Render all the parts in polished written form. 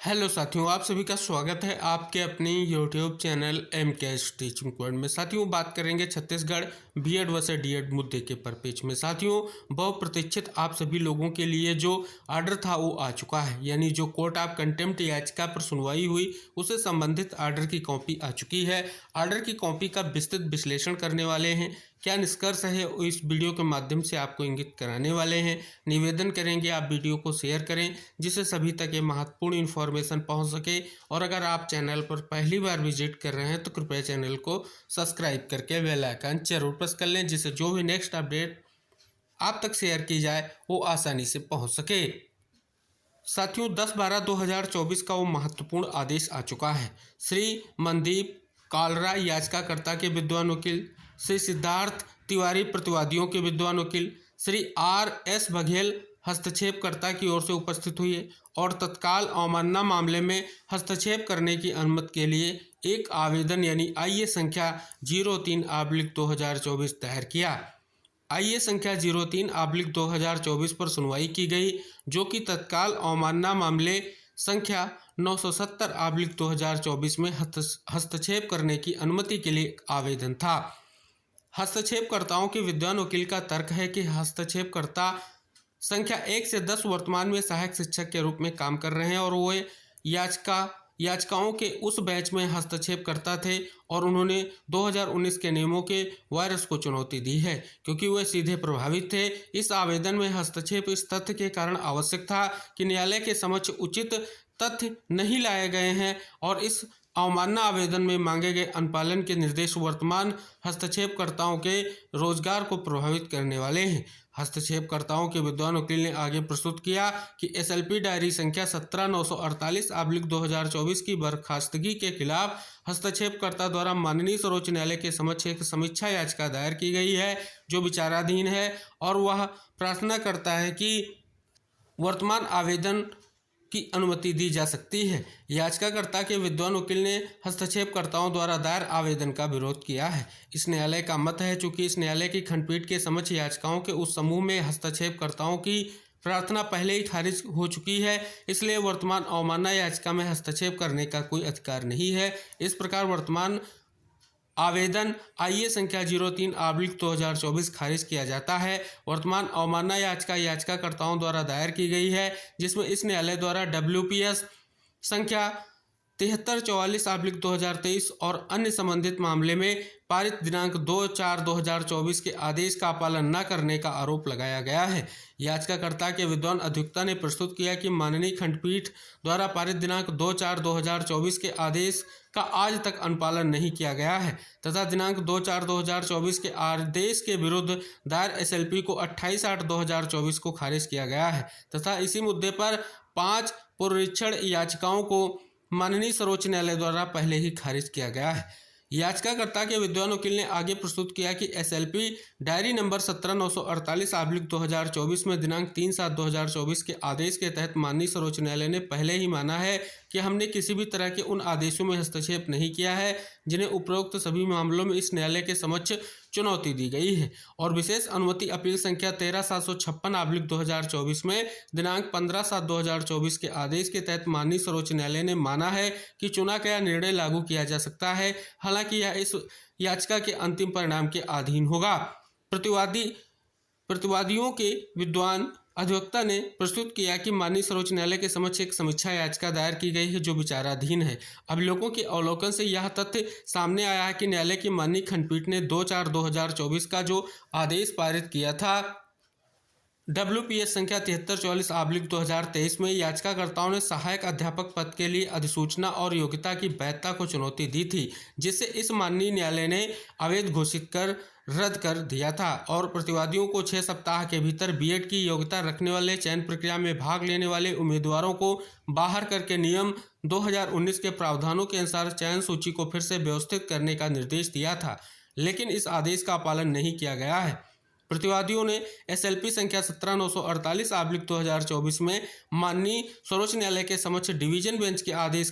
Hello साथियों, आप सभी का स्वागत है आपके अपने YouTube channel MKS teaching point में। साथियों, बात करेंगे छत्तीसगढ़ बीएड वर्सेस डीएड मुद्दे के परिप्रेक्ष्य में। साथियों, बहुप्रतीक्षित आप सभी लोगों के लिए जो आर्डर था वो आ चुका है, यानी जो कोर्ट ऑफ कंटेम्प्ट याचिका पर सुनवाई हुई उससे संबंधित आर्डर की कॉपी आ चुकी है। आर्डर की कॉपी का विस्तृत विश्लेषण करने वाले हैं, क्या निष्कर्ष है इस वीडियो के माध्यम से आपको इंगित कराने वाले हैं। निवेदन करेंगे आप वीडियो को शेयर करें जिससे सभी तक ये महत्वपूर्ण इन्फॉर्मेशन पहुंच सके। और अगर आप चैनल पर पहली बार विजिट कर रहे हैं तो कृपया चैनल को सब्सक्राइब करके बेल आइकन जरूर प्रेस कर लें, जिससे जो भी नेक्स्ट अपडेट आप तक शेयर की जाए वो आसानी से पहुंच सके। साथियों, 10/12/2024 का वो महत्वपूर्ण आदेश आ चुका है। श्री मनदीप कालरा याचिकाकर्ता के विद्वान वकील, श्री सिद्धार्थ तिवारी प्रतिवादियों के विद्वान वकील, श्री RS बघेल हस्तक्षेपकर्ता की ओर से उपस्थित हुए और तत्काल अवमानना मामले में हस्तक्षेप करने की अनुमति के लिए एक आवेदन यानी IA संख्या 03/2024 दायर किया। IA संख्या 03/2024 पर सुनवाई की गई, जो कि तत्काल अवमानना मामले संख्या 970/2024 में हस्तक्षेप करने की अनुमति के लिए आवेदन था। हस्तक्षेपकर्ताओं के विद्वान वकील का तर्क है कि हस्तक्षेपकर्ता संख्या 1 से 10 वर्तमान में सहायक शिक्षक के रूप में काम कर रहे हैं और वो याचिकाओं के उस बैच में हस्तक्षेप करता थे और उन्होंने 2019 के नियमों के वायरस को चुनौती दी है क्योंकि वे सीधे प्रभावित थे। इस आवेदन में हस्तक्षेप इस तथ्य के कारण आवश्यक था कि न्यायालय के समक्ष उचित तथ्य नहीं लाए गए हैं और इस अवमानना आवेदन में मांगे गए अनुपालन के निर्देश वर्तमान हस्तक्षेपकर्ताओं के रोजगार को प्रभावित करने वाले हैं। हस्तक्षेपकर्ताओं के विद्वान वकील ने आगे प्रस्तुत किया कि SLP डायरी संख्या 17/948/2024 की बर्खास्तगी के खिलाफ हस्तक्षेपकर्ता द्वारा माननीय सर्वोच्च न्यायालय के समक्ष एक समीक्षा याचिका दायर की गई है जो विचाराधीन है और वह प्रार्थना करता है कि वर्तमान आवेदन की अनुमति दी जा सकती है। याचिकाकर्ता के विद्वान वकील ने हस्तक्षेपकर्ताओं द्वारा दायर आवेदन का विरोध किया है। इस न्यायालय का मत है चूंकि इस न्यायालय की खंडपीठ के समक्ष याचिकाओं के उस समूह में हस्तक्षेपकर्ताओं की प्रार्थना पहले ही खारिज हो चुकी है, इसलिए वर्तमान अवमानना याचिका में हस्तक्षेप करने का कोई अधिकार नहीं है। इस प्रकार वर्तमान आवेदन IA संख्या 03/2024 खारिज किया जाता है। वर्तमान अवमानना याचिका याचिकाकर्ताओं द्वारा दायर की गई है जिसमें इस न्यायालय द्वारा WPS संख्या 7344/2023 और अन्य संबंधित मामले में पारित दिनांक 2/4/2024 के आदेश का पालन न करने का आरोप लगाया गया है। याचिकाकर्ता के विद्वान अधिवक्ता ने प्रस्तुत किया कि माननीय खंडपीठ द्वारा पारित दिनांक 2/4/2024 के आदेश का आज तक अनुपालन नहीं किया गया है तथा दिनांक 2/4/2024 के आदेश के विरुद्ध दायर SLP को 28/8/2024 को खारिज किया गया है तथा इसी मुद्दे पर 5 पुनरीक्षण याचिकाओं को माननीय सर्वोच्च न्यायालय द्वारा पहले ही खारिज किया गया है। याचिकाकर्ता के विद्वान वकील ने आगे प्रस्तुत किया कि SLP डायरी नंबर 17/948/2024 में दिनांक 3/7/2024 के आदेश के तहत माननीय सर्वोच्च न्यायालय ने पहले ही माना है कि हमने किसी भी तरह के उन आदेशों में हस्तक्षेप नहीं किया है जिन्हें उपरोक्त सभी मामलों में इस न्यायालय के समक्ष चुनौती दी गई है और विशेष अनुमति अपील संख्या 13/756/2024 में दिनांक 15/7/2024 के आदेश के तहत माननीय सर्वोच्च न्यायालय ने माना है कि चुना गया निर्णय लागू किया जा सकता है, हालांकि यह इस याचिका के अंतिम परिणाम के अधीन होगा। प्रतिवादियों के विद्वान अधिवक्ता ने प्रस्तुत किया कि माननीय सर्वोच्च न्यायालय के समक्ष एक समीक्षा याचिका दायर की गई है जो विचाराधीन है। अभिलोकों के अवलोकन से यह तथ्य सामने आया है कि न्यायालय की माननीय खंडपीठ ने 2/4/2024 का जो आदेश पारित किया था WPS संख्या 7344/2023 में याचिकाकर्ताओं ने सहायक अध्यापक पद के लिए अधिसूचना और योग्यता की वैधता को चुनौती दी थी, जिसे इस माननीय न्यायालय ने अवैध घोषित कर रद्द कर दिया था और प्रतिवादियों को 6 सप्ताह के भीतर BED की योग्यता रखने वाले चयन प्रक्रिया में भाग लेने वाले उम्मीदवारों को बाहर करके नियम 2019 के प्रावधानों के अनुसार चयन सूची को फिर से व्यवस्थित करने का निर्देश दिया था, लेकिन इस आदेश का पालन नहीं किया गया है। प्रतिवादियों ने SLP संख्या 17/948/2024 में माननीय सर्वोच्च न्यायालय के समक्ष डिवीजन बेंच के आदेश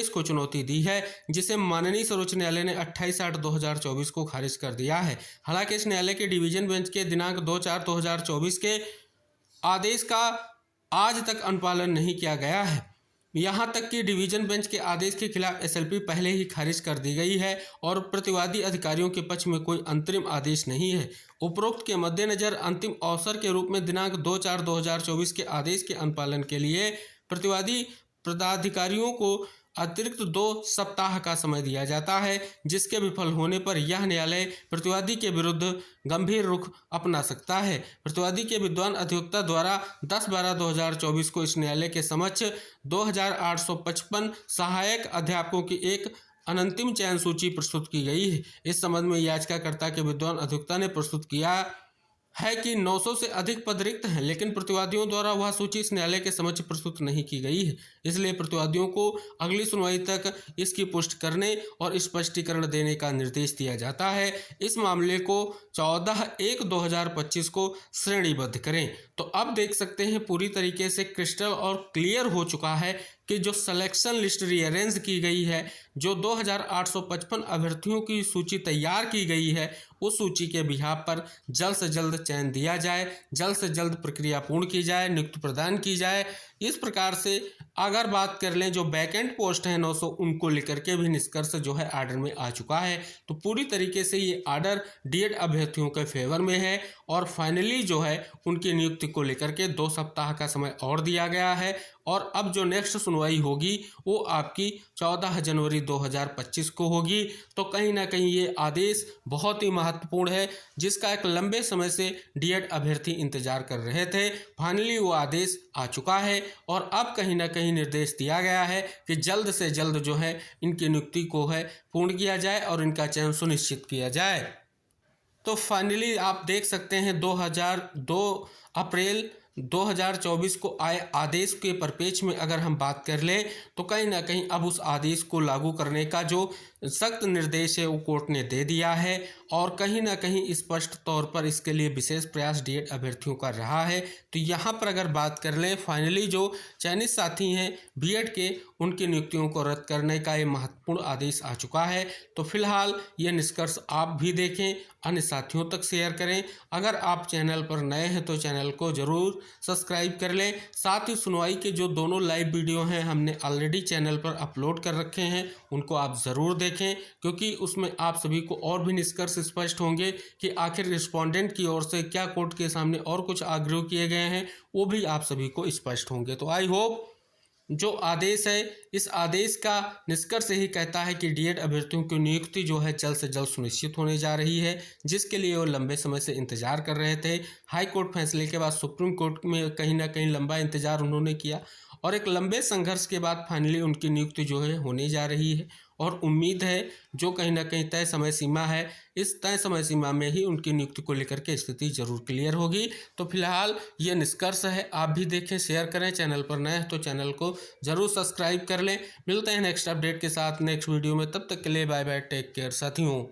को चुनौती दी है, जिसे माननीय सर्वोच्च न्यायालय ने 28/8/2024 को खारिज कर दिया है। हालांकि इस न्यायालय के डिवीजन बेंच के दिनांक 2/4/2024 के आदेश का आज तक अनुपालन नहीं किया गया है। यहाँ तक कि डिवीजन बेंच के आदेश के खिलाफ एसएलपी पहले ही खारिज कर दी गई है और प्रतिवादी अधिकारियों के पक्ष में कोई अंतरिम आदेश नहीं है। उपरोक्त के मद्देनजर अंतिम अवसर के रूप में दिनांक 2/4/2024 के आदेश के अनुपालन के लिए प्रतिवादी पदाधिकारियों को अतिरिक्त 2 सप्ताह का समय दिया जाता है, जिसके विफल होने पर यह न्यायालय प्रतिवादी के विरुद्ध गंभीर रुख अपना सकता है। प्रतिवादी के विद्वान अधिवक्ता द्वारा 10/12/2024 को इस न्यायालय के समक्ष 2855 सहायक अध्यापकों की एक अनंतिम चयन सूची प्रस्तुत की गई है। इस संबंध में याचिकाकर्ता के विद्वान अधिवक्ता ने प्रस्तुत किया है कि 900 से अधिक पद रिक्त हैं, लेकिन प्रतिवादियों द्वारा वह सूची इस न्यायालय के समक्ष प्रस्तुत नहीं की गई है। इसलिए प्रतिवादियों को अगली सुनवाई तक इसकी पुष्टि करने और स्पष्टीकरण देने का निर्देश दिया जाता है। इस मामले को 14/1/2025 को श्रेणीबद्ध करें। तो अब देख सकते हैं पूरी तरीके से क्रिस्टल और क्लियर हो चुका है कि जो सिलेक्शन लिस्ट रीअरेंज की गई है, जो 2855 अभ्यर्थियों की सूची तैयार की गई है, उस सूची के बिहाफ पर जल्द से जल्द चयन दिया जाए, जल्द से जल्द प्रक्रिया पूर्ण की जाए, नियुक्ति प्रदान की जाए। इस प्रकार से अगर बात कर लें जो वैकेंट पोस्ट हैं 900, उनको लेकर के भी निष्कर्ष जो है आर्डर में आ चुका है। तो पूरी तरीके से ये आर्डर डीएड अभ्यर्थियों के फेवर में है और फाइनली जो है उनकी नियुक्ति को लेकर के 2 सप्ताह का समय और दिया गया है। और अब जो नेक्स्ट सुनवाई होगी वो आपकी 14 जनवरी 2025 को होगी। तो कहीं ना कहीं ये आदेश बहुत ही महत्वपूर्ण है, जिसका एक लंबे समय से डीएड अभ्यर्थी इंतजार कर रहे थे। फाइनली वो आदेश आ चुका है और अब कहीं ना कहीं निर्देश दिया गया है कि जल्द से जल्द जो है इनकी नियुक्ति को है पूर्ण किया जाए और इनका चयन सुनिश्चित किया जाए। तो फाइनली आप देख सकते हैं 2 अप्रैल 2024 को आए आदेश के परिप्रेक्ष्य में अगर हम बात कर लें तो कहीं ना कहीं अब उस आदेश को लागू करने का जो सख्त निर्देश है वो कोर्ट ने दे दिया है और कहीं ना कहीं स्पष्ट तौर पर इसके लिए विशेष प्रयास डीएड अभ्यर्थियों का रहा है। तो यहाँ पर अगर बात कर लें फाइनली जो चयनित साथी हैं बीएड के, उनकी नियुक्तियों को रद्द करने का ये महत्वपूर्ण आदेश आ चुका है। तो फिलहाल ये निष्कर्ष आप भी देखें, अन्य साथियों तक शेयर करें। अगर आप चैनल पर नए हैं तो चैनल को ज़रूर सब्सक्राइब कर लें। साथ ही सुनवाई के जो दोनों लाइव वीडियो हैं हमने ऑलरेडी चैनल पर अपलोड कर रखे हैं, उनको आप ज़रूर देखें, क्योंकि उसमें आप सभी को और भी निष्कर्ष स्पष्ट होंगे कि आखिर रिस्पोंडेंट की ओर से क्या कोर्ट के सामने और कुछ आग्रह किए गए हैं, वो भी आप सभी को स्पष्ट होंगे। तो आई होप जो आदेश है, इस आदेश का निष्कर्ष यही कहता है कि डीएड अभ्यर्थियों की नियुक्ति जो है जल्द से जल्द सुनिश्चित होने जा रही है, जिसके लिए वो लंबे समय से इंतजार कर रहे थे। हाई कोर्ट फैसले के बाद सुप्रीम कोर्ट में कहीं ना कहीं लंबा इंतजार उन्होंने किया और एक लंबे संघर्ष के बाद फाइनली उनकी नियुक्ति जो है होने जा रही है। और उम्मीद है जो कहीं ना कहीं तय समय सीमा है, इस तय समय सीमा में ही उनकी नियुक्ति को लेकर के स्थिति जरूर क्लियर होगी। तो फिलहाल ये निष्कर्ष है, आप भी देखें, शेयर करें। चैनल पर नए हैं तो चैनल को जरूर सब्सक्राइब कर लें। मिलते हैं नेक्स्ट अपडेट के साथ नेक्स्ट वीडियो में, तब तक के लिए बाय बाय, टेक केयर साथियों।